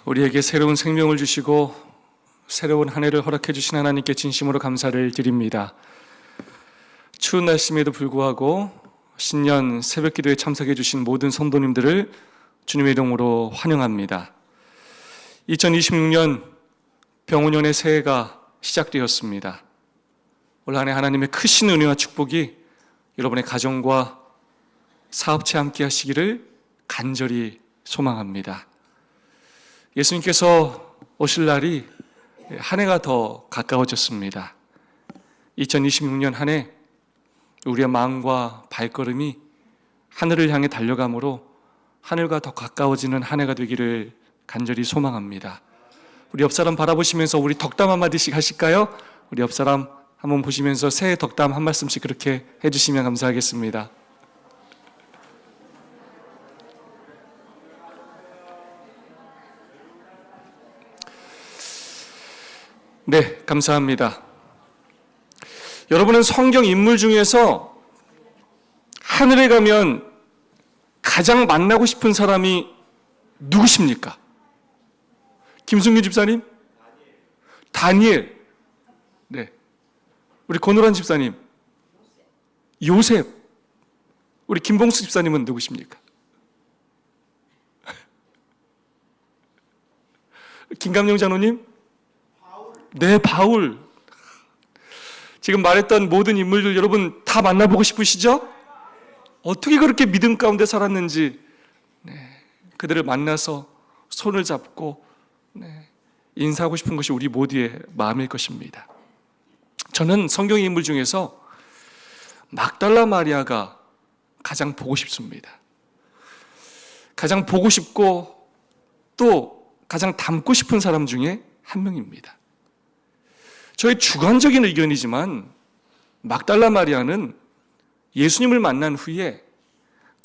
우리에게 새로운 생명을 주시고 새로운 한 해를 허락해 주신 하나님께 진심으로 감사를 드립니다. 추운 날씨에도 불구하고 신년 새벽 기도에 참석해 주신 모든 성도님들을 주님의 이름으로 환영합니다. 2026년 병원년의 새해가 시작되었습니다. 올 한 해 하나님의 크신 은혜와 축복이 여러분의 가정과 사업체 함께 하시기를 간절히 소망합니다. 예수님께서 오실 날이 한 해가 더 가까워졌습니다. 2026년 한 해 우리의 마음과 발걸음이 하늘을 향해 달려가므로 하늘과 더 가까워지는 한 해가 되기를 간절히 소망합니다. 우리 옆사람 바라보시면서 우리 덕담 한마디씩 하실까요? 우리 옆사람 한번 보시면서 새해 덕담 한 말씀씩 그렇게 해주시면 감사하겠습니다. 네, 감사합니다. 여러분은 성경 인물 중에서 하늘에 가면 가장 만나고 싶은 사람이 누구십니까? 김승규 집사님? 다니엘. 네. 우리 권호란 집사님? 요셉. 우리 김봉수 집사님은 누구십니까? 김감용 장로님? 네, 바울. 지금 말했던 모든 인물들 여러분 다 만나보고 싶으시죠? 어떻게 그렇게 믿음 가운데 살았는지 그들을 만나서 손을 잡고 인사하고 싶은 것이 우리 모두의 마음일 것입니다. 저는 성경의 인물 중에서 막달라 마리아가 가장 보고 싶습니다. 가장 보고 싶고 또 가장 닮고 싶은 사람 중에 한 명입니다. 저의 주관적인 의견이지만 막달라 마리아는 예수님을 만난 후에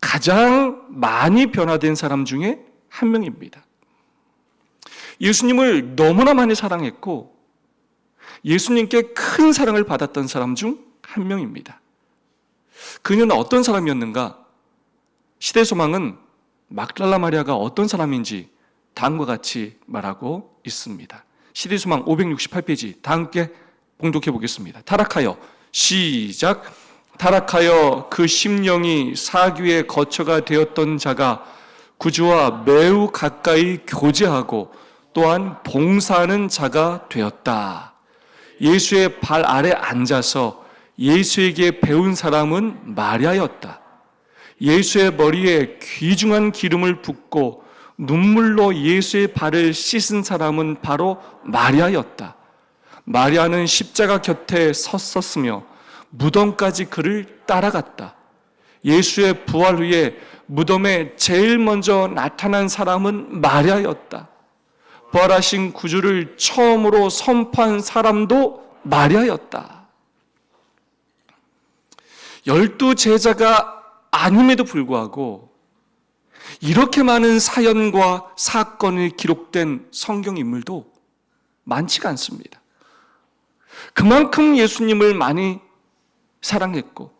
가장 많이 변화된 사람 중에 한 명입니다. 예수님을 너무나 많이 사랑했고 예수님께 큰 사랑을 받았던 사람 중 한 명입니다. 그녀는 어떤 사람이었는가? 시대소망은 막달라 마리아가 어떤 사람인지 다음과 같이 말하고 있습니다. 시대소망 568페이지 다 함께 봉독해 보겠습니다. 타락하여 시작. 타락하여 그 심령이 사귀의 거처가 되었던 자가 구주와 매우 가까이 교제하고 또한 봉사하는 자가 되었다. 예수의 발 아래 앉아서 예수에게 배운 사람은 마리아였다. 예수의 머리에 귀중한 기름을 붓고 눈물로 예수의 발을 씻은 사람은 바로 마리아였다. 마리아는 십자가 곁에 섰었으며 무덤까지 그를 따라갔다. 예수의 부활 후에 무덤에 제일 먼저 나타난 사람은 마리아였다. 부활하신 구주를 처음으로 선포한 사람도 마리아였다. 12 제자가 아님에도 불구하고 이렇게 많은 사연과 사건이 기록된 성경 인물도 많지가 않습니다. 그만큼 예수님을 많이 사랑했고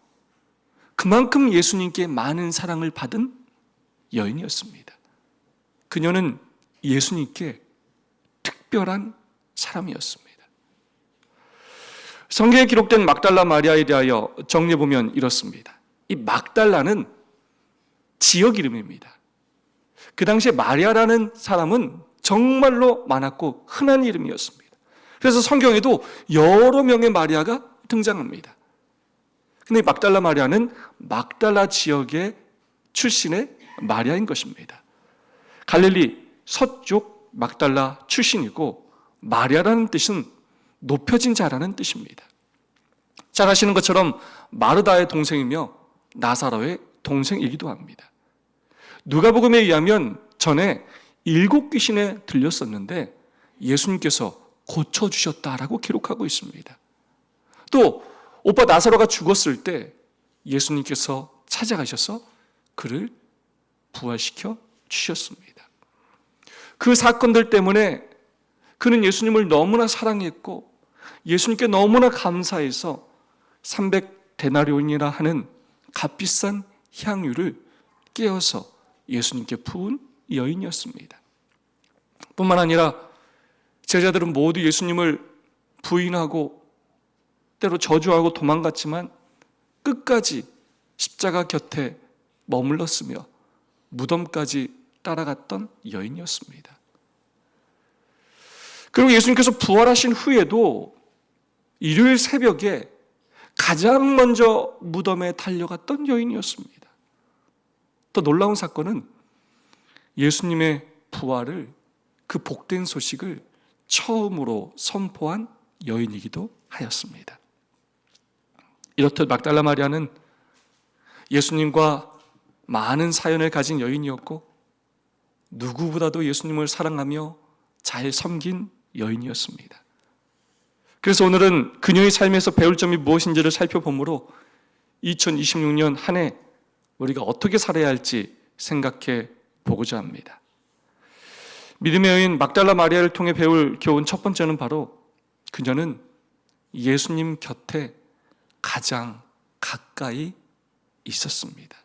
그만큼 예수님께 많은 사랑을 받은 여인이었습니다. 그녀는 예수님께 특별한 사람이었습니다. 성경에 기록된 막달라 마리아에 대하여 정리해보면 이렇습니다. 이 막달라는 지역 이름입니다. 그 당시에 마리아라는 사람은 정말로 많았고 흔한 이름이었습니다. 그래서 성경에도 여러 명의 마리아가 등장합니다. 근데 막달라 마리아는 막달라 지역의 출신의 마리아인 것입니다. 갈릴리 서쪽 막달라 출신이고 마리아라는 뜻은 높여진 자라는 뜻입니다. 잘 아시는 것처럼 마르다의 동생이며 나사로의 동생이기도 합니다. 누가복음에 의하면 전에 7 귀신에 들렸었는데 예수님께서 고쳐주셨다라고 기록하고 있습니다. 또 오빠 나사로가 죽었을 때 예수님께서 찾아가셔서 그를 부활시켜 주셨습니다. 그 사건들 때문에 그는 예수님을 너무나 사랑했고 예수님께 너무나 감사해서 300데나리온이라 하는 값비싼 향유를 깨어서 예수님께 부은 여인이었습니다. 뿐만 아니라 제자들은 모두 예수님을 부인하고 때로 저주하고 도망갔지만 끝까지 십자가 곁에 머물렀으며 무덤까지 따라갔던 여인이었습니다. 그리고 예수님께서 부활하신 후에도 일요일 새벽에 가장 먼저 무덤에 달려갔던 여인이었습니다. 더 놀라운 사건은 예수님의 부활을, 그 복된 소식을 처음으로 선포한 여인이기도 하였습니다. 이렇듯 막달라 마리아는 예수님과 많은 사연을 가진 여인이었고 누구보다도 예수님을 사랑하며 잘 섬긴 여인이었습니다. 그래서 오늘은 그녀의 삶에서 배울 점이 무엇인지를 살펴보므로 2026년 한 해 우리가 어떻게 살아야 할지 생각해 보고자 합니다. 믿음의 여인 막달라 마리아를 통해 배울 교훈 첫 번째는 바로 그녀는 예수님 곁에 가장 가까이 있었습니다.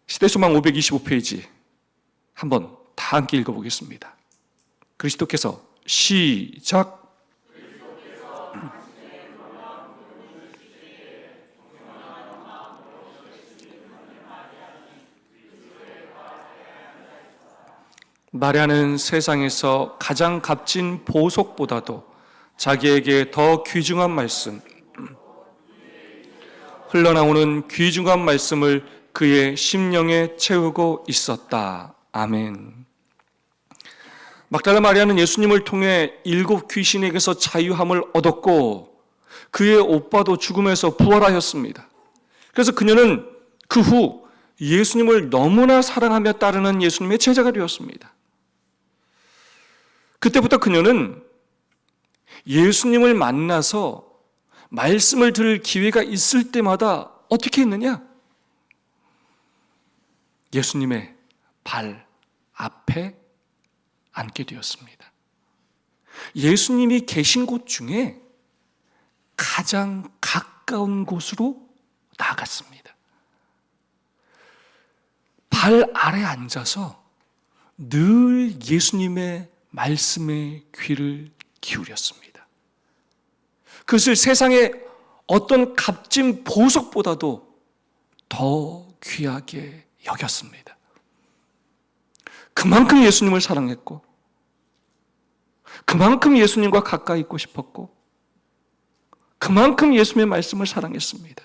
시대소망 525페이지 한번 다 함께 읽어보겠습니다. 그리스도께서 시작. 마리아는 세상에서 가장 값진 보석보다도 자기에게 더 귀중한 말씀, 흘러나오는 귀중한 말씀을 그의 심령에 채우고 있었다. 아멘. 막달라 마리아는 예수님을 통해 7 귀신에게서 자유함을 얻었고 그의 오빠도 죽음에서 부활하였습니다. 그래서 그녀는 그 후 예수님을 너무나 사랑하며 따르는 예수님의 제자가 되었습니다. 그때부터 그녀는 예수님을 만나서 말씀을 들을 기회가 있을 때마다 어떻게 했느냐? 예수님의 발 앞에 앉게 되었습니다. 예수님이 계신 곳 중에 가장 가까운 곳으로 나아갔습니다. 발 아래 앉아서 늘 예수님의 말씀에 귀를 기울였습니다. 그것을 세상의 어떤 값진 보석보다도 더 귀하게 여겼습니다. 그만큼 예수님을 사랑했고 그만큼 예수님과 가까이 있고 싶었고 그만큼 예수님의 말씀을 사랑했습니다.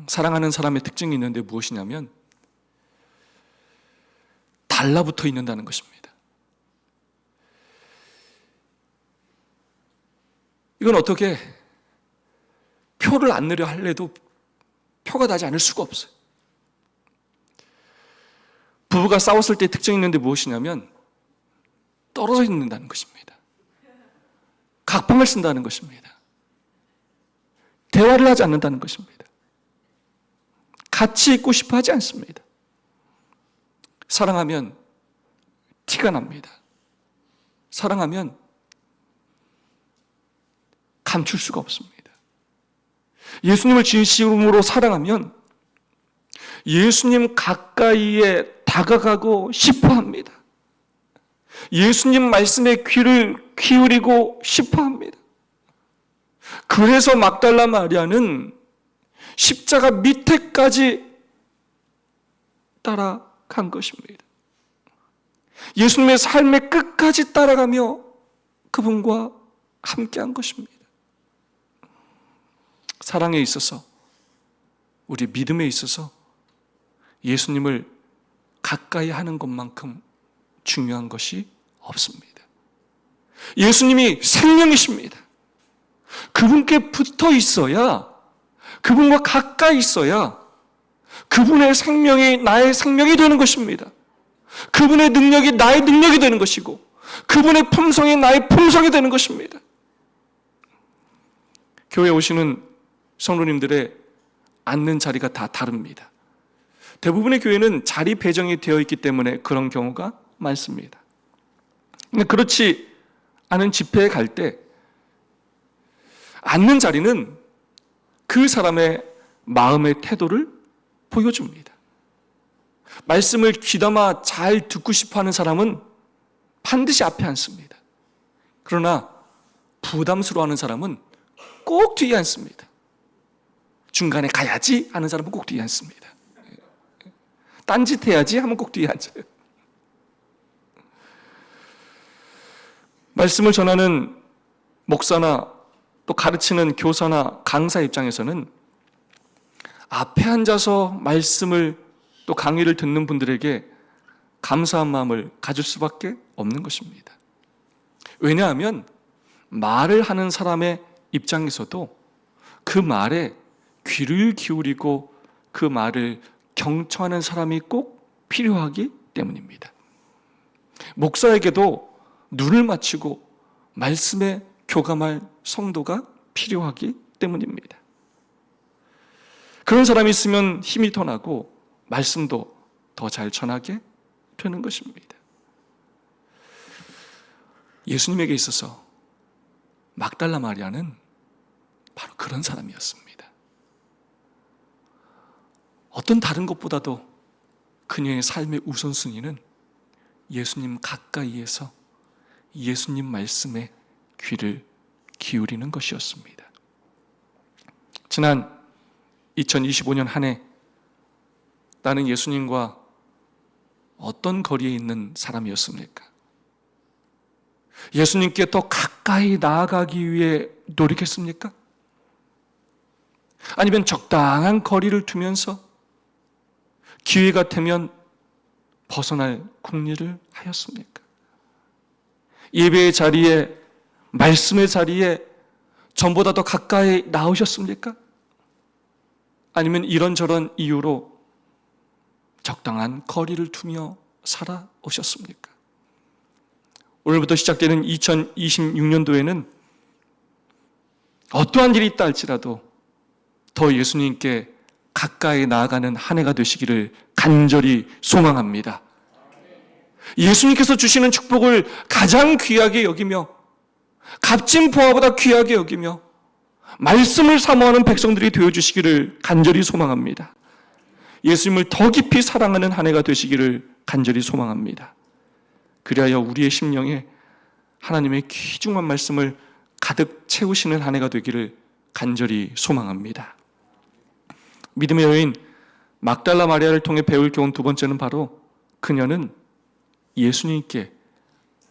사랑하는 사람의 특징이 있는데 무엇이냐면 달라붙어 있는다는 것입니다. 이건 어떻게 표를 안 내려 할래도 표가 나지 않을 수가 없어요. 부부가 싸웠을 때 특징이 있는데 무엇이냐면 떨어져 있는다는 것입니다. 각방을 쓴다는 것입니다. 대화를 하지 않는다는 것입니다. 같이 있고 싶어 하지 않습니다. 사랑하면 티가 납니다. 사랑하면 감출 수가 없습니다. 예수님을 진심으로 사랑하면 예수님 가까이에 다가가고 싶어 합니다. 예수님 말씀에 귀를 기울이고 싶어 합니다. 그래서 막달라 마리아는 십자가 밑에까지 따라간 것입니다. 예수님의 삶의 끝까지 따라가며 그분과 함께한 것입니다. 사랑에 있어서, 우리 믿음에 있어서 예수님을 가까이 하는 것만큼 중요한 것이 없습니다. 예수님이 생명이십니다. 그분께 붙어 있어야, 그분과 가까이 있어야 그분의 생명이 나의 생명이 되는 것입니다. 그분의 능력이 나의 능력이 되는 것이고 그분의 품성이 나의 품성이 되는 것입니다. 교회에 오시는 성도님들의 앉는 자리가 다 다릅니다. 대부분의 교회는 자리 배정이 되어 있기 때문에 그런 경우가 많습니다. 그렇지 않은 집회에 갈 때 앉는 자리는 그 사람의 마음의 태도를 보여줍니다. 말씀을 귀담아 잘 듣고 싶어하는 사람은 반드시 앞에 앉습니다. 그러나 부담스러워하는 사람은 꼭 뒤에 앉습니다. 중간에 가야지 하는 사람은 꼭 뒤에 앉습니다. 딴짓해야지 하면 꼭 뒤에 앉아요. 말씀을 전하는 목사나 또 가르치는 교사나 강사 입장에서는 앞에 앉아서 말씀을 또 강의를 듣는 분들에게 감사한 마음을 가질 수밖에 없는 것입니다. 왜냐하면 말을 하는 사람의 입장에서도 그 말에 귀를 기울이고 그 말을 경청하는 사람이 꼭 필요하기 때문입니다. 목사에게도 눈을 맞추고 말씀에 교감할 성도가 필요하기 때문입니다. 그런 사람이 있으면 힘이 더 나고 말씀도 더 잘 전하게 되는 것입니다. 예수님에게 있어서 막달라 마리아는 바로 그런 사람이었습니다. 어떤 다른 것보다도 그녀의 삶의 우선순위는 예수님 가까이에서 예수님 말씀에 귀를 기울이는 것이었습니다. 지난 2025년 한 해 나는 예수님과 어떤 거리에 있는 사람이었습니까? 예수님께 더 가까이 나아가기 위해 노력했습니까? 아니면 적당한 거리를 두면서 기회가 되면 벗어날 궁리를 하였습니까? 예배의 자리에, 말씀의 자리에 전보다 더 가까이 나오셨습니까? 아니면 이런저런 이유로 적당한 거리를 두며 살아오셨습니까? 오늘부터 시작되는 2026년도에는 어떠한 일이 있다 할지라도 더 예수님께 가까이 나아가는 한 해가 되시기를 간절히 소망합니다. 예수님께서 주시는 축복을 가장 귀하게 여기며 값진 보화보다 귀하게 여기며 말씀을 사모하는 백성들이 되어주시기를 간절히 소망합니다. 예수님을 더 깊이 사랑하는 한 해가 되시기를 간절히 소망합니다. 그리하여 우리의 심령에 하나님의 귀중한 말씀을 가득 채우시는 한 해가 되기를 간절히 소망합니다. 믿음의 여인 막달라 마리아를 통해 배울 교훈 두 번째는 바로 그녀는 예수님께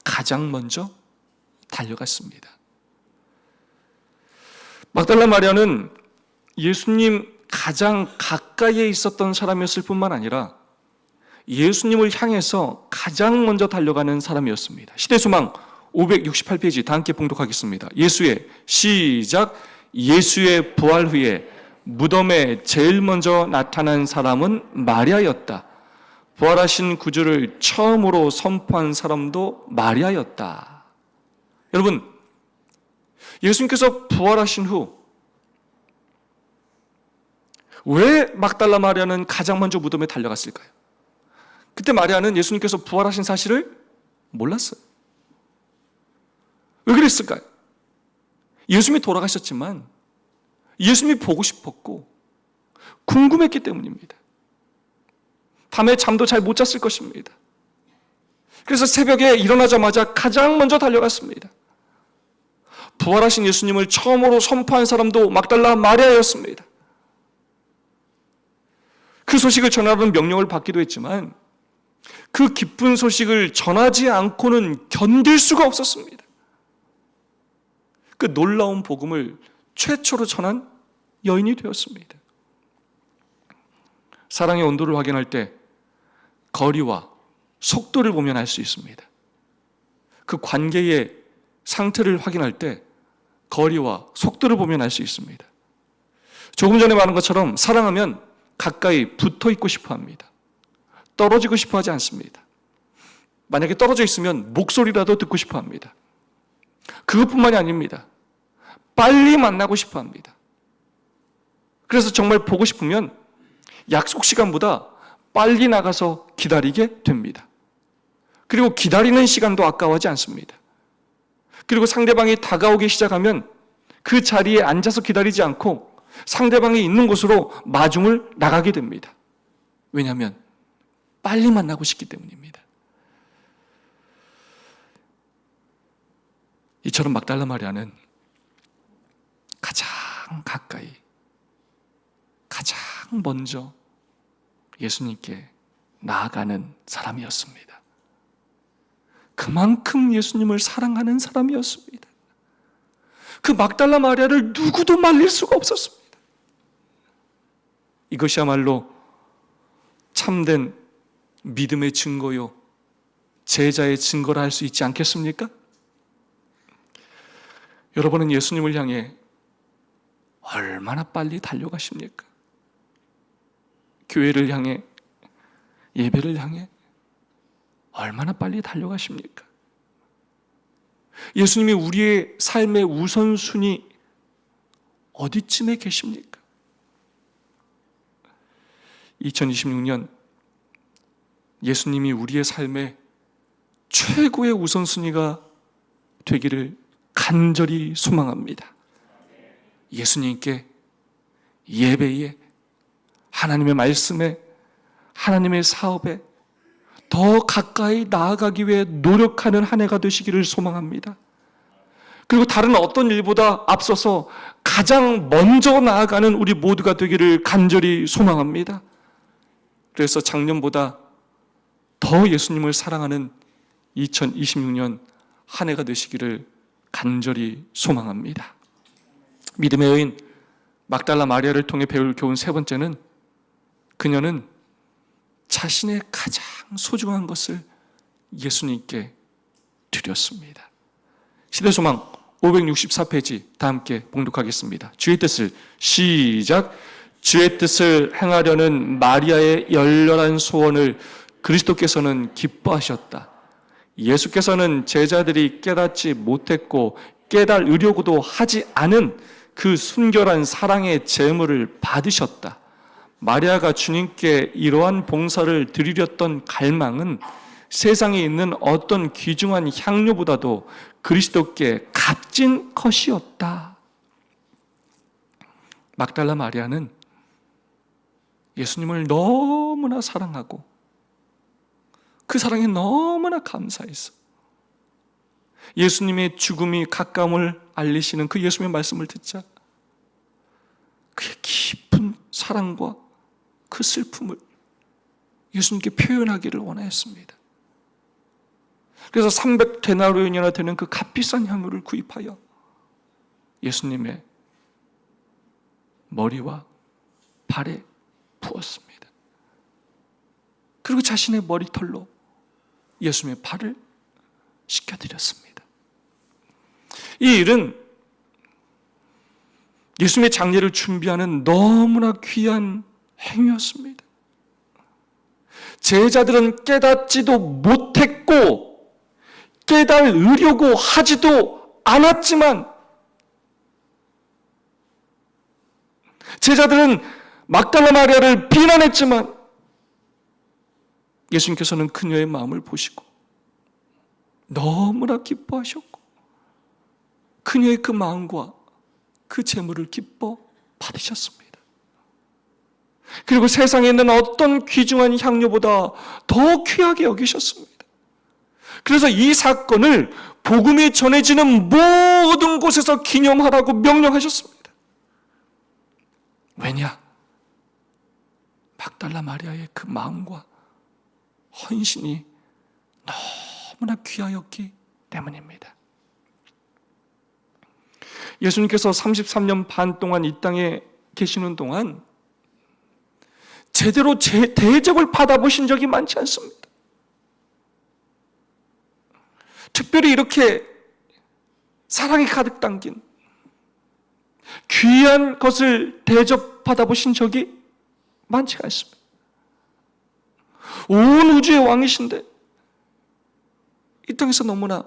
가장 먼저 달려갔습니다. 막달라 마리아는 예수님 가장 가까이에 있었던 사람이었을 뿐만 아니라 예수님을 향해서 가장 먼저 달려가는 사람이었습니다. 시대소망 568페이지 다 함께 봉독하겠습니다. 시작. 예수의 부활 후에 무덤에 제일 먼저 나타난 사람은 마리아였다. 부활하신 구주를 처음으로 선포한 사람도 마리아였다. 여러분, 예수님께서 부활하신 후 왜 막달라 마리아는 가장 먼저 무덤에 달려갔을까요? 그때 마리아는 예수님께서 부활하신 사실을 몰랐어요. 왜 그랬을까요? 예수님이 돌아가셨지만 예수님이 보고 싶었고 궁금했기 때문입니다. 밤에 잠도 잘 못 잤을 것입니다. 그래서 새벽에 일어나자마자 가장 먼저 달려갔습니다. 부활하신 예수님을 처음으로 선포한 사람도 막달라 마리아였습니다. 그 소식을 전하는 명령을 받기도 했지만 그 기쁜 소식을 전하지 않고는 견딜 수가 없었습니다. 그 놀라운 복음을 최초로 전한 여인이 되었습니다. 사랑의 온도를 확인할 때 거리와 속도를 보면 알 수 있습니다. 그 관계의 상태를 확인할 때 거리와 속도를 보면 알 수 있습니다. 조금 전에 말한 것처럼 사랑하면 가까이 붙어 있고 싶어 합니다. 떨어지고 싶어 하지 않습니다. 만약에 떨어져 있으면 목소리라도 듣고 싶어 합니다. 그것뿐만이 아닙니다. 빨리 만나고 싶어 합니다. 그래서 정말 보고 싶으면 약속 시간보다 빨리 나가서 기다리게 됩니다. 그리고 기다리는 시간도 아까워하지 않습니다. 그리고 상대방이 다가오기 시작하면 그 자리에 앉아서 기다리지 않고 상대방이 있는 곳으로 마중을 나가게 됩니다. 왜냐하면 빨리 만나고 싶기 때문입니다. 이처럼 막달라 마리아는 가장 가까이, 가장 먼저 예수님께 나아가는 사람이었습니다. 그만큼 예수님을 사랑하는 사람이었습니다. 그 막달라 마리아를 누구도 말릴 수가 없었습니다. 이것이야말로 참된 믿음의 증거요, 제자의 증거라 할 수 있지 않겠습니까? 여러분은 예수님을 향해 얼마나 빨리 달려가십니까? 교회를 향해, 예배를 향해 얼마나 빨리 달려가십니까? 예수님이 우리의 삶의 우선순위 어디쯤에 계십니까? 2026년 예수님이 우리의 삶의 최고의 우선순위가 되기를 간절히 소망합니다. 예수님께, 예배에, 하나님의 말씀에, 하나님의 사업에 더 가까이 나아가기 위해 노력하는 한 해가 되시기를 소망합니다. 그리고 다른 어떤 일보다 앞서서 가장 먼저 나아가는 우리 모두가 되기를 간절히 소망합니다. 그래서 작년보다 더 예수님을 사랑하는 2026년 한 해가 되시기를 간절히 소망합니다. 믿음의 여인 막달라 마리아를 통해 배울 교훈 세 번째는, 그녀는 자신의 가장 소중한 것을 예수님께 드렸습니다. 시대소망 564페이지 다 함께 봉독하겠습니다. 주의 뜻을, 시작. 주의 뜻을 행하려는 마리아의 열렬한 소원을 그리스도께서는 기뻐하셨다. 예수께서는 제자들이 깨닫지 못했고 깨달으려고도 하지 않은 그 순결한 사랑의 제물을 받으셨다. 마리아가 주님께 이러한 봉사를 드리렸던 갈망은 세상에 있는 어떤 귀중한 향료보다도 그리스도께 값진 것이었다. 막달라 마리아는 예수님을 너무나 사랑하고 그 사랑에 너무나 감사해서 예수님의 죽음이 가까움을 알리시는 그 예수님의 말씀을 듣자 그의 깊은 사랑과 그 슬픔을 예수님께 표현하기를 원하였습니다. 그래서 300데나리온이나 되는 그 값비싼 향유를 구입하여 예수님의 머리와 발에 부었습니다. 그리고 자신의 머리털로 예수님의 발을 씻겨드렸습니다. 이 일은 예수님의 장례를 준비하는 너무나 귀한 행위였습니다. 제자들은 깨닫지도 못했고 깨달으려고 하지도 않았지만 제자들은 막달라 마리아를 비난했지만 예수님께서는 그녀의 마음을 보시고 너무나 기뻐하셨고 그녀의 그 마음과 그 재물을 기뻐 받으셨습니다. 그리고 세상에 있는 어떤 귀중한 향료보다 더 귀하게 여기셨습니다. 그래서 이 사건을 복음이 전해지는 모든 곳에서 기념하라고 명령하셨습니다. 왜냐? 막달라 마리아의 그 마음과 헌신이 너무나 귀하였기 때문입니다. 예수님께서 33년 반 동안 이 땅에 계시는 동안 제대로 대접을 받아보신 적이 많지 않습니다. 특별히 이렇게 사랑이 가득 담긴 귀한 것을 대접받아보신 적이 많지가 않습니다. 온 우주의 왕이신데 이 땅에서 너무나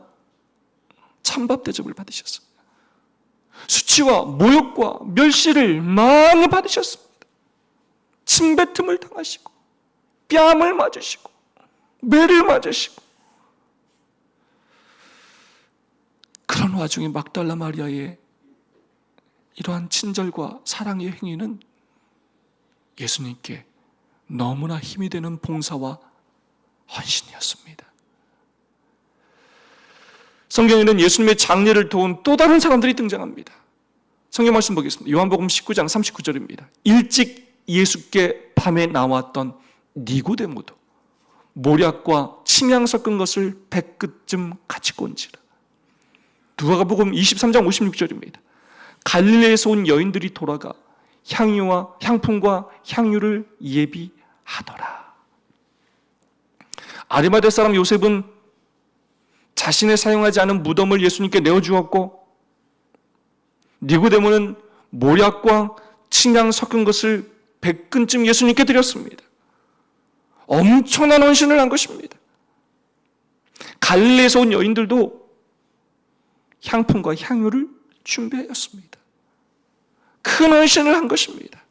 찬밥 대접을 받으셨습니다. 수치와 모욕과 멸시를 많이 받으셨습니다. 침뱉음을 당하시고 뺨을 맞으시고 매를 맞으시고 그런 와중에 막달라 마리아의 이러한 친절과 사랑의 행위는 예수님께 너무나 힘이 되는 봉사와 헌신이었습니다. 성경에는 예수님의 장례를 도운 또 다른 사람들이 등장합니다. 성경 말씀 보겠습니다. 요한복음 19장 39절입니다. 일찍 예수께 밤에 나왔던 니고데모도 모략과 침향 섞은 것을 백끝쯤 가지고 온지라. 누가복음 23장 56절입니다. 갈릴리에서 온 여인들이 돌아가 향품과 향유를 예비하더라. 아리마대 사람 요셉은 자신의 사용하지 않은 무덤을 예수님께 내어주었고, 니고데모는 모략과 침향 섞은 것을 100근쯤 예수님께 드렸습니다. 엄청난 헌신을 한 것입니다. 갈릴리에서 온 여인들도 향품과 향유를 준비하였습니다. 큰 헌신을 한 것입니다.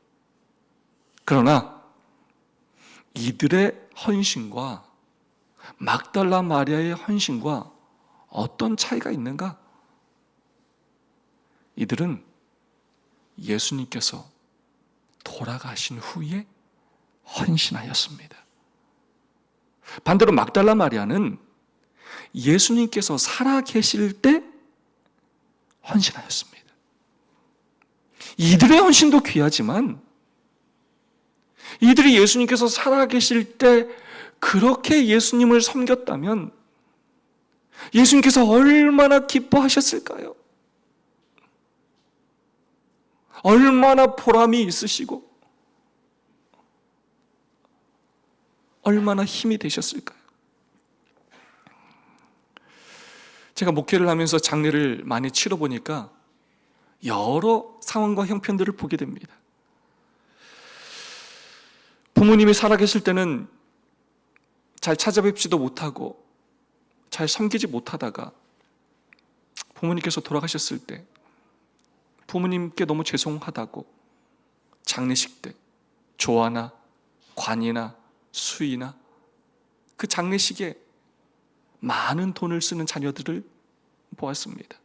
그러나 이들의 헌신과 막달라 마리아의 헌신과 어떤 차이가 있는가? 이들은 예수님께서 돌아가신 후에 헌신하였습니다. 반대로 막달라 마리아는 예수님께서 살아계실 때 헌신하였습니다. 이들의 헌신도 귀하지만 이들이 예수님께서 살아계실 때 그렇게 예수님을 섬겼다면 예수님께서 얼마나 기뻐하셨을까요? 얼마나 보람이 있으시고 얼마나 힘이 되셨을까요? 제가 목회를 하면서 장례를 많이 치러보니까 여러 상황과 형편들을 보게 됩니다. 부모님이 살아계실 때는 잘 찾아뵙지도 못하고 잘 섬기지 못하다가 부모님께서 돌아가셨을 때 부모님께 너무 죄송하다고 장례식 때 조화나 관이나 수의나 그 장례식에 많은 돈을 쓰는 자녀들을 보았습니다.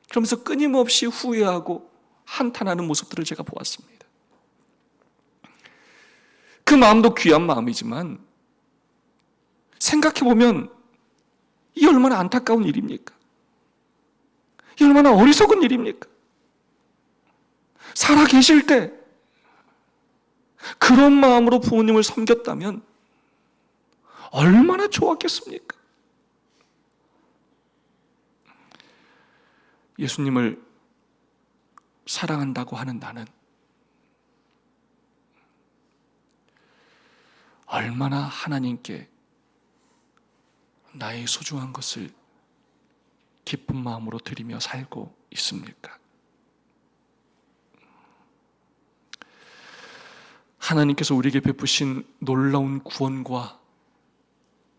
그러면서 끊임없이 후회하고 한탄하는 모습들을 제가 보았습니다. 그 마음도 귀한 마음이지만 생각해보면 이 얼마나 안타까운 일입니까? 이 얼마나 어리석은 일입니까? 살아계실 때 그런 마음으로 부모님을 섬겼다면 얼마나 좋았겠습니까? 예수님을 사랑한다고 하는 나는 얼마나 하나님께 나의 소중한 것을 기쁜 마음으로 드리며 살고 있습니까? 하나님께서 우리에게 베푸신 놀라운 구원과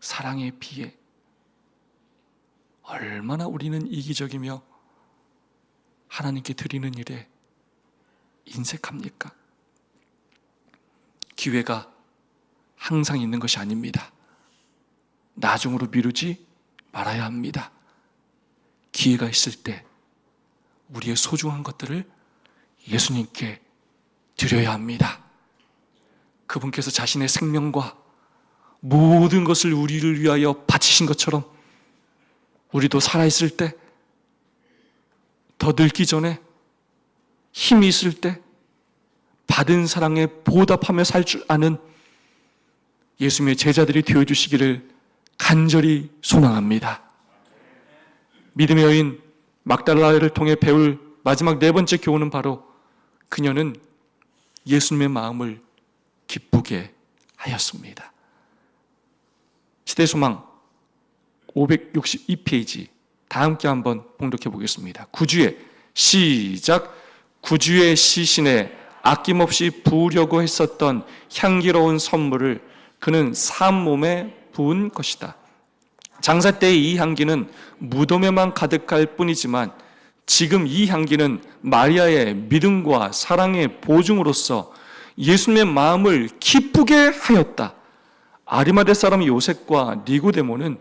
사랑에 비해 얼마나 우리는 이기적이며 하나님께 드리는 일에 인색합니까? 기회가 항상 있는 것이 아닙니다. 나중으로 미루지 말아야 합니다. 기회가 있을 때 우리의 소중한 것들을 예수님께 드려야 합니다. 그분께서 자신의 생명과 모든 것을 우리를 위하여 바치신 것처럼 우리도 살아있을 때, 더 늙기 전에, 힘이 있을 때 받은 사랑에 보답하며 살 줄 아는 예수님의 제자들이 되어주시기를 간절히 소망합니다. 믿음의 여인 막달라를 통해 배울 마지막 네 번째 교훈은 바로 그녀는 예수님의 마음을 기쁘게 하였습니다. 시대소망 562페이지 다 함께 한번 봉독해 보겠습니다. 구주의 시작. 구주의 시신에 아낌없이 부으려고 했었던 향기로운 선물을 그는 산몸에 부은 것이다. 장사 때의 이 향기는 무덤에만 가득할 뿐이지만 지금 이 향기는 마리아의 믿음과 사랑의 보증으로서 예수님의 마음을 기쁘게 하였다. 아리마대 사람 요셉과 니고데모는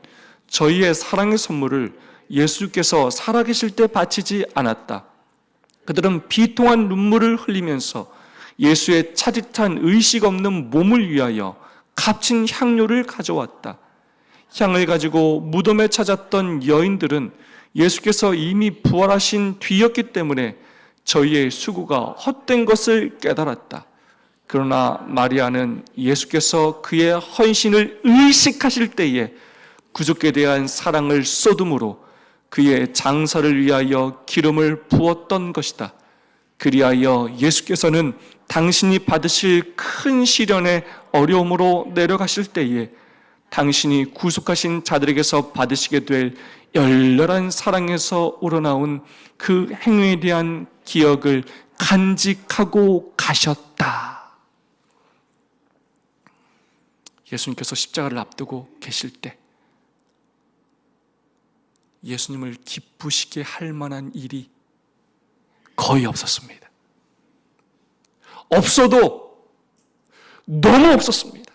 저희의 사랑의 선물을 예수께서 살아계실 때 바치지 않았다. 그들은 비통한 눈물을 흘리면서 예수의 차디찬 의식 없는 몸을 위하여 값진 향료를 가져왔다. 향을 가지고 무덤에 찾았던 여인들은 예수께서 이미 부활하신 뒤였기 때문에 저희의 수고가 헛된 것을 깨달았다. 그러나 마리아는 예수께서 그의 헌신을 의식하실 때에 구주께 대한 사랑을 쏟음으로 그의 장사를 위하여 기름을 부었던 것이다. 그리하여 예수께서는 당신이 받으실 큰 시련의 어려움으로 내려가실 때에 당신이 구속하신 자들에게서 받으시게 될 열렬한 사랑에서 우러나온 그 행위에 대한 기억을 간직하고 가셨다. 예수님께서 십자가를 앞두고 계실 때 예수님을 기쁘시게 할 만한 일이 거의 없었습니다. 없어도 너무 없었습니다.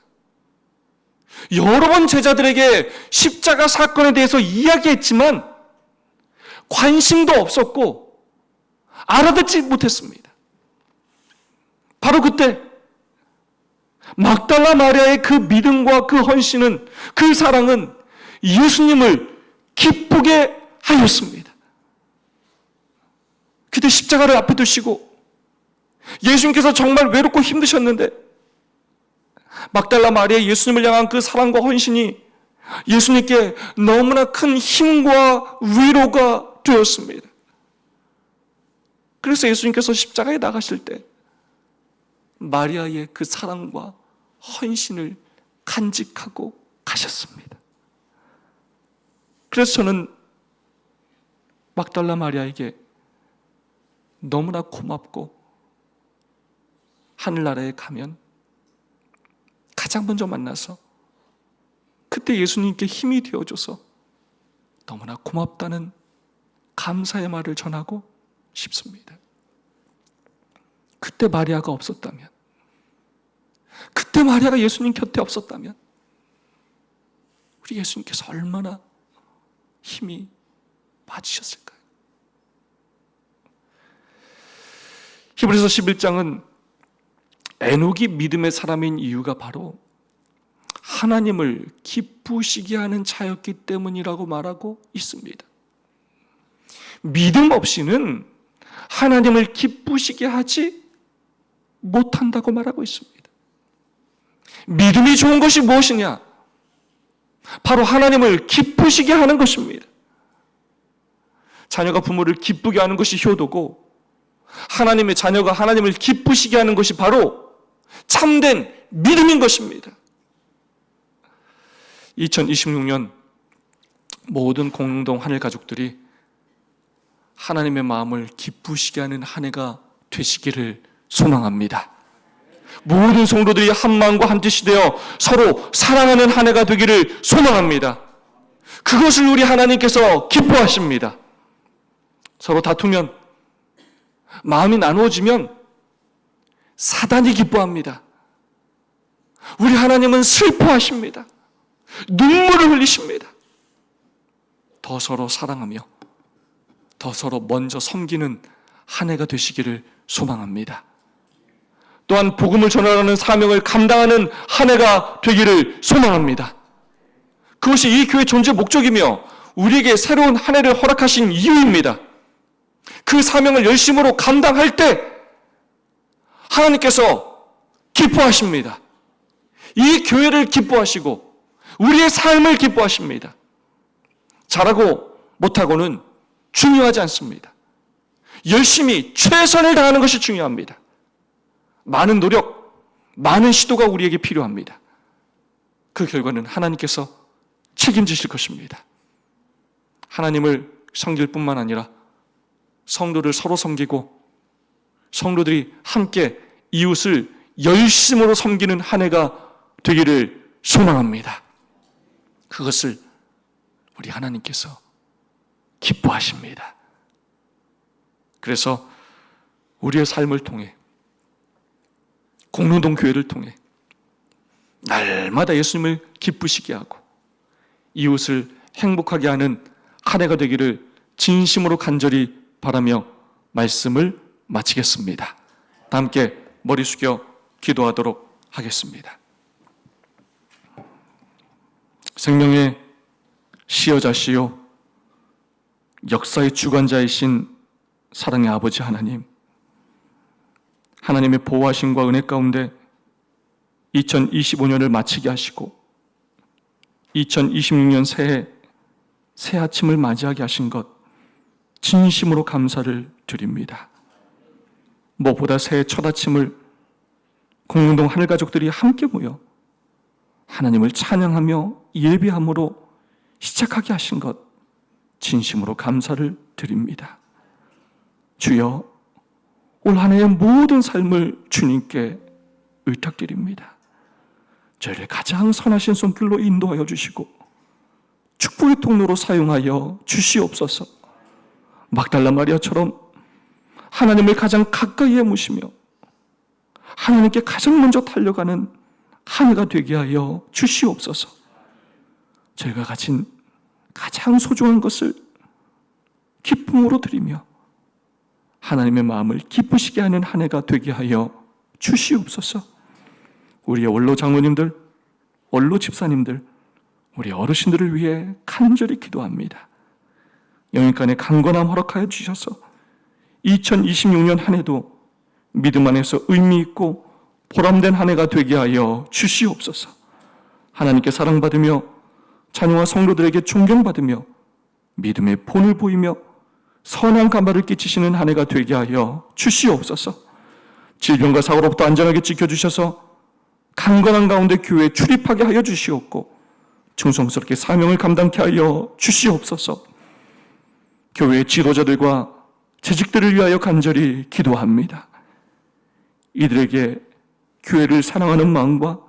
여러 번 제자들에게 십자가 사건에 대해서 이야기했지만 관심도 없었고 알아듣지 못했습니다. 바로 그때 막달라 마리아의 그 믿음과 그 헌신은, 그 사랑은 예수님을 기쁘게 하였습니다. 그때 십자가를 앞에 두시고 예수님께서 정말 외롭고 힘드셨는데 막달라 마리아 예수님을 향한 그 사랑과 헌신이 예수님께 너무나 큰 힘과 위로가 되었습니다. 그래서 예수님께서 십자가에 나가실 때 마리아의 그 사랑과 헌신을 간직하고 가셨습니다. 그래서 저는 막달라 마리아에게 너무나 고맙고 하늘나라에 가면 가장 먼저 만나서 그때 예수님께 힘이 되어줘서 너무나 고맙다는 감사의 말을 전하고 싶습니다. 그때 마리아가 없었다면, 그때 마리아가 예수님 곁에 없었다면 우리 예수님께서 얼마나 힘이 빠지셨을까요? 히브리서 11장은 에녹이 믿음의 사람인 이유가 바로 하나님을 기쁘시게 하는 자였기 때문이라고 말하고 있습니다. 믿음 없이는 하나님을 기쁘시게 하지 못한다고 말하고 있습니다. 믿음이 좋은 것이 무엇이냐? 바로 하나님을 기쁘시게 하는 것입니다. 자녀가 부모를 기쁘게 하는 것이 효도고, 하나님의 자녀가 하나님을 기쁘시게 하는 것이 바로 참된 믿음인 것입니다. 2026년 모든 공동 하늘 가족들이 하나님의 마음을 기쁘시게 하는 한 해가 되시기를 소망합니다. 모든 성도들이 한 마음과 한 뜻이 되어 서로 사랑하는 한 해가 되기를 소망합니다. 그것을 우리 하나님께서 기뻐하십니다. 서로 다투면, 마음이 나누어지면 사단이 기뻐합니다. 우리 하나님은 슬퍼하십니다. 눈물을 흘리십니다. 더 서로 사랑하며 더 서로 먼저 섬기는 한 해가 되시기를 소망합니다. 또한 복음을 전하는 사명을 감당하는 한 해가 되기를 소망합니다. 그것이 이 교회 존재 목적이며 우리에게 새로운 한 해를 허락하신 이유입니다. 그 사명을 열심으로 감당할 때 하나님께서 기뻐하십니다. 이 교회를 기뻐하시고 우리의 삶을 기뻐하십니다. 잘하고 못하고는 중요하지 않습니다. 열심히 최선을 다하는 것이 중요합니다. 많은 노력, 많은 시도가 우리에게 필요합니다. 그 결과는 하나님께서 책임지실 것입니다. 하나님을 섬길 뿐만 아니라 성도를 서로 섬기고 성도들이 함께 이웃을 열심으로 섬기는 한 해가 되기를 소망합니다. 그것을 우리 하나님께서 기뻐하십니다. 그래서 우리의 삶을 통해, 공릉동 교회를 통해 날마다 예수님을 기쁘시게 하고 이웃을 행복하게 하는 한 해가 되기를 진심으로 간절히 바라며 말씀을 마치겠습니다. 다 함께 머리 숙여 기도하도록 하겠습니다. 생명의 시여자시요 역사의 주관자이신 사랑의 아버지 하나님, 하나님의 보호하심과 은혜 가운데 2025년을 마치게 하시고 2026년 새해 새 아침을 맞이하게 하신 것 진심으로 감사를 드립니다. 무엇보다 새해 첫 아침을 공릉동 하늘가족들이 함께 모여 하나님을 찬양하며 예배함으로 시작하게 하신 것 진심으로 감사를 드립니다. 주여, 올 한 해의 모든 삶을 주님께 의탁드립니다. 저희를 가장 선하신 손길로 인도하여 주시고 축복의 통로로 사용하여 주시옵소서. 막달라 마리아처럼 하나님을 가장 가까이에 모시며 하나님께 가장 먼저 달려가는 한 해가 되게 하여 주시옵소서. 저희가 가진 가장 소중한 것을 기쁨으로 드리며 하나님의 마음을 기쁘시게 하는 한 해가 되게 하여 주시옵소서. 우리의 원로 장로님들, 원로 집사님들, 우리 어르신들을 위해 간절히 기도합니다. 영육간의 강건함 허락하여 주셔서 2026년 한 해도 믿음 안에서 의미 있고 보람된 한 해가 되게 하여 주시옵소서. 하나님께 사랑받으며 자녀와 성도들에게 존경받으며 믿음의 본을 보이며 선한 감화를 끼치시는 한 해가 되게 하여 주시옵소서. 질병과 사고로부터 안전하게 지켜주셔서 강건한 가운데 교회에 출입하게 하여 주시옵고 충성스럽게 사명을 감당케 하여 주시옵소서. 교회의 지도자들과 재직들을 위하여 간절히 기도합니다. 이들에게 교회를 사랑하는 마음과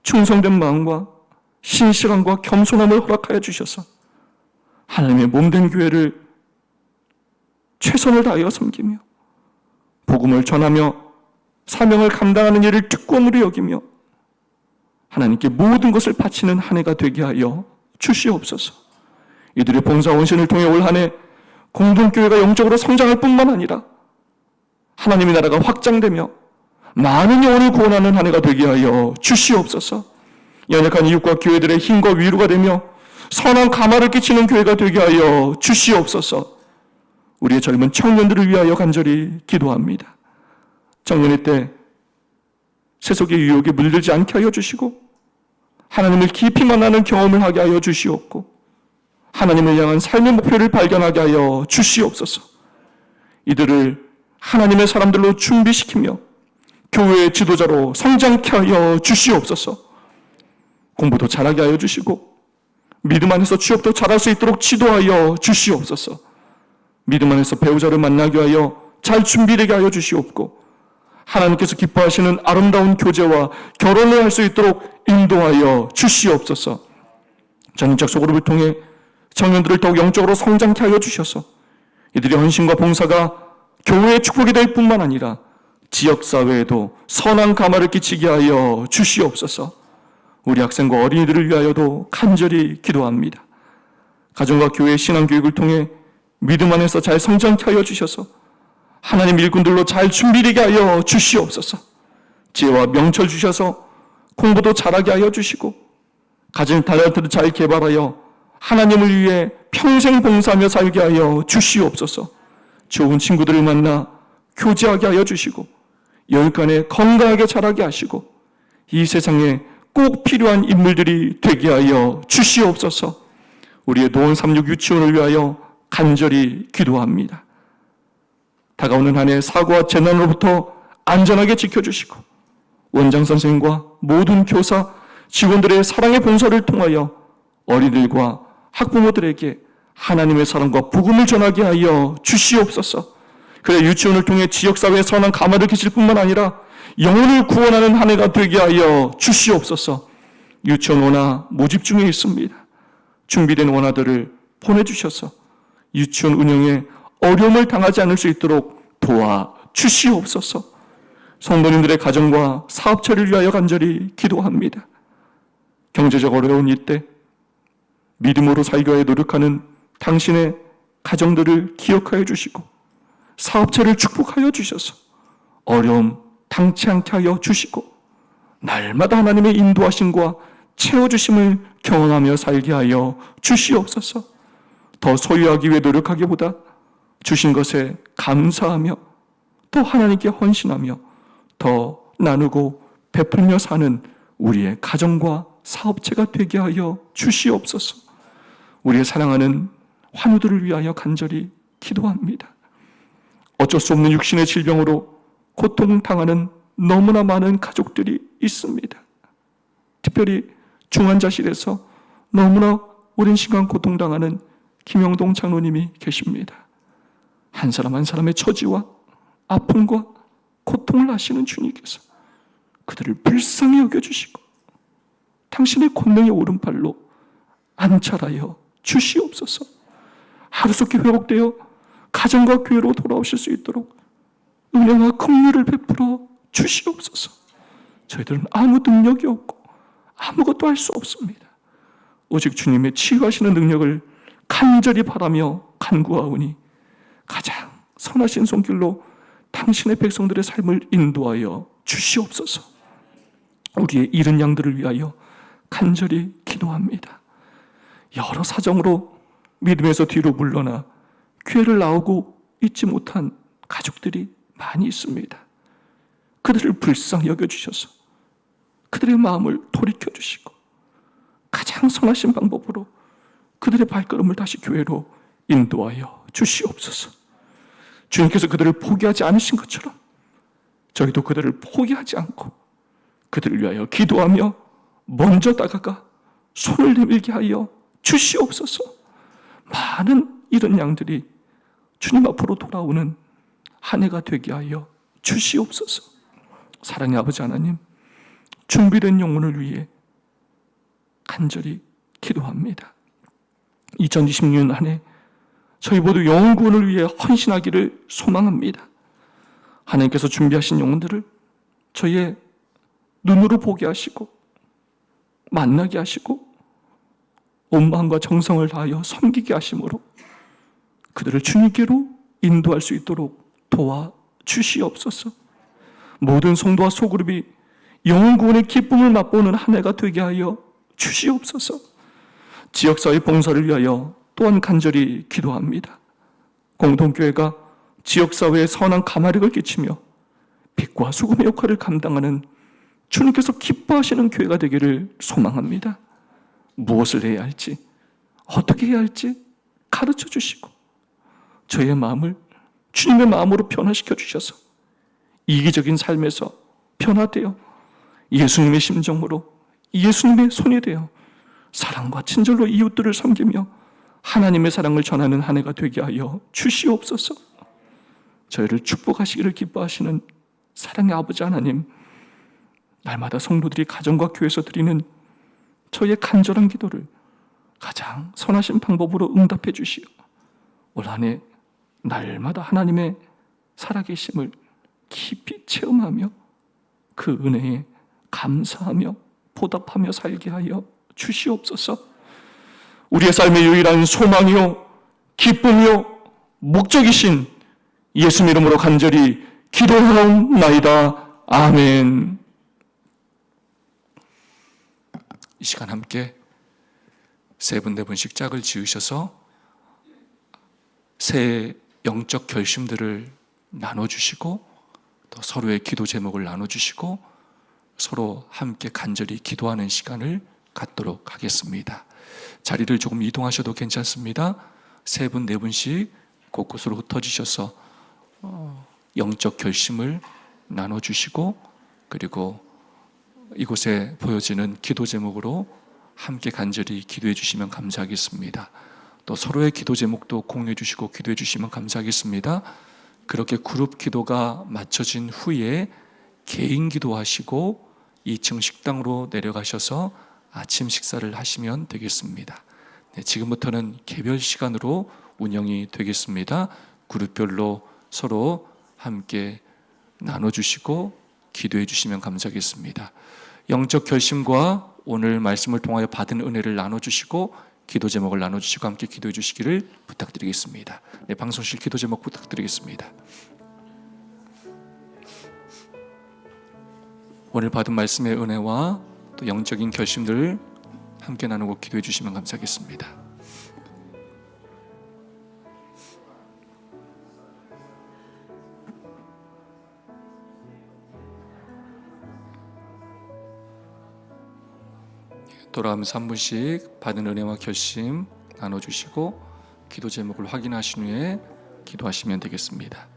충성된 마음과 신실함과 겸손함을 허락하여 주셔서 하나님의 몸된 교회를 최선을 다하여 섬기며 복음을 전하며 사명을 감당하는 일을 특권으로 여기며 하나님께 모든 것을 바치는 한 해가 되게 하여 주시옵소서. 이들의 봉사 원신을 통해 올 한 해 공동교회가 영적으로 성장할 뿐만 아니라 하나님의 나라가 확장되며 많은 영혼을 구원하는 한 해가 되게 하여 주시옵소서. 연약한 이웃과 교회들의 힘과 위로가 되며 선한 감화를 끼치는 교회가 되게 하여 주시옵소서. 우리의 젊은 청년들을 위하여 간절히 기도합니다. 청년의 때 세속의 유혹에 물들지 않게 하여 주시고 하나님을 깊이 만나는 경험을 하게 하여 주시옵고 하나님을 향한 삶의 목표를 발견하게 하여 주시옵소서. 이들을 하나님의 사람들로 준비시키며 교회의 지도자로 성장케 하여 주시옵소서. 공부도 잘하게 하여 주시고 믿음 안에서 취업도 잘할 수 있도록 지도하여 주시옵소서. 믿음 안에서 배우자를 만나게 하여 잘 준비되게 하여 주시옵고 하나님께서 기뻐하시는 아름다운 교제와 결혼을 할 수 있도록 인도하여 주시옵소서. 전인적 소그룹을 통해 청년들을 더욱 영적으로 성장케 하여 주셔서 이들의 헌신과 봉사가 교회의 축복이 될 뿐만 아니라 지역사회에도 선한 감화를 끼치게 하여 주시옵소서. 우리 학생과 어린이들을 위하여도 간절히 기도합니다. 가정과 교회의 신앙교육을 통해 믿음 안에서 잘 성장케 하여 주셔서 하나님 일꾼들로 잘 준비되게 하여 주시옵소서. 지혜와 명철 주셔서 공부도 잘하게 하여 주시고 가진 탤런트를 잘 개발하여 하나님을 위해 평생 봉사하며 살게 하여 주시옵소서. 좋은 친구들을 만나 교제하게 하여 주시고 열간에 건강하게 자라게 하시고 이 세상에 꼭 필요한 인물들이 되게 하여 주시옵소서. 우리의 노원 36 유치원을 위하여 간절히 기도합니다. 다가오는 한 해 사고와 재난으로부터 안전하게 지켜주시고 원장 선생님과 모든 교사, 직원들의 사랑의 봉사를 통하여 어린이들과 학부모들에게 하나님의 사랑과 복음을 전하게 하여 주시옵소서. 그래 유치원을 통해 지역사회에 선한 감화를 끼칠 뿐만 아니라 영혼을 구원하는 한 해가 되게 하여 주시옵소서. 유치원 원화 모집 중에 있습니다. 준비된 원화들을 보내주셔서 유치원 운영에 어려움을 당하지 않을 수 있도록 도와주시옵소서. 성도님들의 가정과 사업체를 위하여 간절히 기도합니다. 경제적 어려운 이때 믿음으로 살기 위해 노력하는 당신의 가정들을 기억하여 주시고 사업체를 축복하여 주셔서 어려움 당치 않게 하여 주시고 날마다 하나님의 인도하심과 채워주심을 경험하며 살게 하여 주시옵소서. 더 소유하기 위해 노력하기보다 주신 것에 감사하며 더 하나님께 헌신하며 더 나누고 베풀며 사는 우리의 가정과 사업체가 되게 하여 주시옵소서. 우리의 사랑하는 환우들을 위하여 간절히 기도합니다. 어쩔 수 없는 육신의 질병으로 고통당하는 너무나 많은 가족들이 있습니다. 특별히 중환자실에서 너무나 오랜 시간 고통당하는 김영동 장로님이 계십니다. 한 사람 한 사람의 처지와 아픔과 고통을 아시는 주님께서 그들을 불쌍히 여겨주시고 당신의 권능의 오른팔로 안찰하여 주시옵소서. 하루속히 회복되어 가정과 교회로 돌아오실 수 있도록 은혜와 긍휼을 베풀어 주시옵소서. 저희들은 아무 능력이 없고 아무것도 할 수 없습니다. 오직 주님의 치유하시는 능력을 간절히 바라며 간구하오니 가장 선하신 손길로 당신의 백성들의 삶을 인도하여 주시옵소서. 우리의 잃은 양들을 위하여 간절히 기도합니다. 여러 사정으로 믿음에서 뒤로 물러나 교회를 나오고 있지 못한 가족들이 많이 있습니다. 그들을 불쌍히 여겨주셔서 그들의 마음을 돌이켜주시고 가장 선하신 방법으로 그들의 발걸음을 다시 교회로 인도하여 주시옵소서. 주님께서 그들을 포기하지 않으신 것처럼 저희도 그들을 포기하지 않고 그들을 위하여 기도하며 먼저 다가가 손을 내밀게 하여 주시옵소서. 많은 이런 양들이 주님 앞으로 돌아오는 한 해가 되게 하여 주시옵소서. 사랑의 아버지 하나님, 준비된 영혼을 위해 간절히 기도합니다. 2026년 한 해 저희 모두 영혼 구원을 위해 헌신하기를 소망합니다. 하나님께서 준비하신 영혼들을 저희의 눈으로 보게 하시고 만나게 하시고 온 마음과 정성을 다하여 섬기게 하심으로 그들을 주님께로 인도할 수 있도록 도와주시옵소서. 모든 성도와 소그룹이 영혼 구원의 기쁨을 맛보는 한 해가 되게 하여 주시옵소서. 지역사회 봉사를 위하여 또한 간절히 기도합니다. 공동교회가 지역사회에 선한 가마력을 끼치며 빛과 소금의 역할을 감당하는 주님께서 기뻐하시는 교회가 되기를 소망합니다. 무엇을 해야 할지, 어떻게 해야 할지 가르쳐 주시고 저희의 마음을 주님의 마음으로 변화시켜 주셔서 이기적인 삶에서 변화되어 예수님의 심정으로 예수님의 손이 되어 사랑과 친절로 이웃들을 섬기며 하나님의 사랑을 전하는 한 해가 되게 하여 주시옵소서. 저희를 축복하시기를 기뻐하시는 사랑의 아버지 하나님, 날마다 성도들이 가정과 교회에서 드리는 저희의 간절한 기도를 가장 선하신 방법으로 응답해 주시어 올 한 해 날마다 하나님의 살아계심을 깊이 체험하며 그 은혜에 감사하며 보답하며 살게 하여 주시옵소서. 우리의 삶의 유일한 소망이요 기쁨이요 목적이신 예수 이름으로 간절히 기도하옵나이다. 아멘. 이 시간 함께 세 분, 네 분씩 짝을 지으셔서 새해 영적 결심들을 나눠주시고 또 서로의 기도 제목을 나눠주시고 서로 함께 간절히 기도하는 시간을 갖도록 하겠습니다. 자리를 조금 이동하셔도 괜찮습니다. 세 분, 네 분씩 곳곳으로 흩어지셔서 영적 결심을 나눠주시고 그리고 이곳에 보여지는 기도 제목으로 함께 간절히 기도해 주시면 감사하겠습니다. 또 서로의 기도 제목도 공유해 주시고 기도해 주시면 감사하겠습니다. 그렇게 그룹 기도가 마쳐진 후에 개인 기도하시고 2층 식당으로 내려가셔서 아침 식사를 하시면 되겠습니다. 네, 지금부터는 개별 시간으로 운영이 되겠습니다. 그룹별로 서로 함께 나눠주시고 기도해 주시면 감사하겠습니다. 영적 결심과 오늘 말씀을 통하여 받은 은혜를 나눠주시고 기도 제목을 나눠주시고 함께 기도해 주시기를 부탁드리겠습니다. 네, 방송실 기도 제목 부탁드리겠습니다. 오늘 받은 말씀의 은혜와 또 영적인 결심들을 함께 나누고 기도해 주시면 감사하겠습니다. 돌아가면서 한 분씩 받은 은혜와 결심 나눠주시고 기도 제목을 확인하신 후에 기도하시면 되겠습니다.